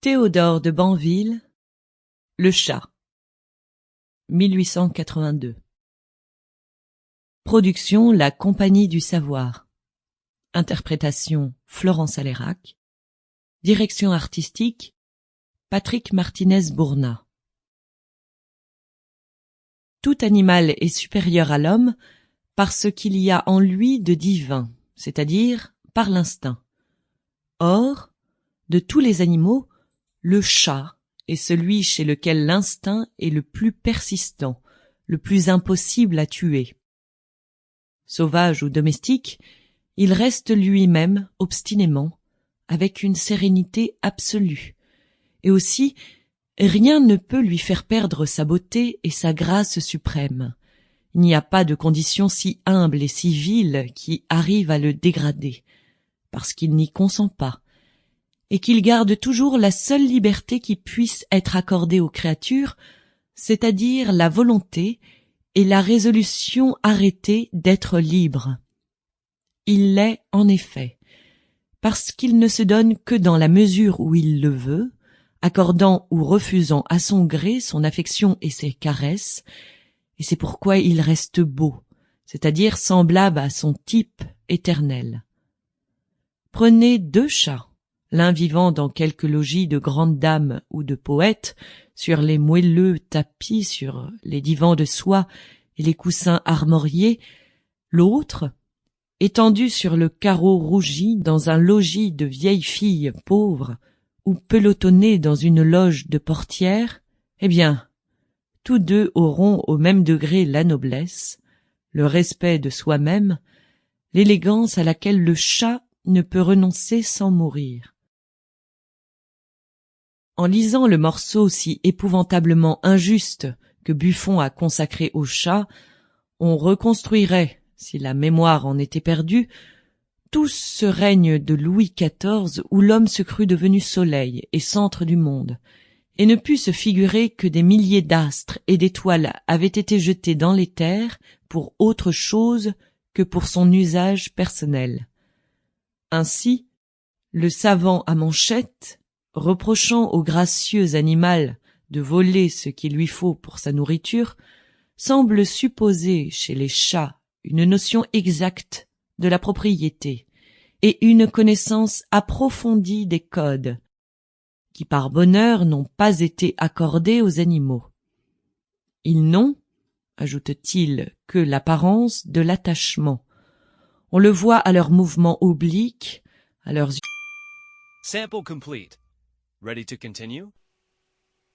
Théodore de Banville, Le chat, 1882. Production La Compagnie du Savoir. Interprétation Florence Alérac. Direction artistique Patrick Martinez-Bourna. Tout animal est supérieur à l'homme parce qu'il y a en lui de divin, c'est-à-dire par l'instinct. Or, de tous les animaux, le chat est celui chez lequel l'instinct est le plus persistant, le plus impossible à tuer. Sauvage ou domestique, il reste lui-même obstinément, avec une sérénité absolue, et aussi rien ne peut lui faire perdre sa beauté et sa grâce suprême. Il n'y a pas de condition si humble et si vile qui arrive à le dégrader, parce qu'il n'y consent pas, et qu'il garde toujours la seule liberté qui puisse être accordée aux créatures, c'est-à-dire la volonté et la résolution arrêtée d'être libre. Il l'est en effet, parce qu'il ne se donne que dans la mesure où il le veut, accordant ou refusant à son gré son affection et ses caresses, et c'est pourquoi il reste beau, c'est-à-dire semblable à son type éternel. Prenez 2 chats, l'un vivant dans quelque logis de grande dame ou de poète, sur les moelleux tapis, sur les divans de soie et les coussins armoriés, l'autre, étendu sur le carreau rougi dans un logis de vieilles filles pauvres, ou pelotonné dans une loge de portière, eh bien, tous deux auront au même degré la noblesse, le respect de soi-même, l'élégance à laquelle le chat ne peut renoncer sans mourir. En lisant le morceau si épouvantablement injuste que Buffon a consacré au chat, on reconstruirait, si la mémoire en était perdue, tout ce règne de Louis XIV où l'homme se crut devenu soleil et centre du monde, et ne put se figurer que des milliers d'astres et d'étoiles avaient été jetés dans les terres pour autre chose que pour son usage personnel. Ainsi, le savant à manchette, reprochant au gracieux animal de voler ce qu'il lui faut pour sa nourriture, semble supposer chez les chats une notion exacte de la propriété et une connaissance approfondie des codes, qui par bonheur n'ont pas été accordés aux animaux. Ils n'ont, ajoute-t-il, que l'apparence de l'attachement. On le voit à leurs mouvements obliques, à leurs Sample complete. Ready to continue?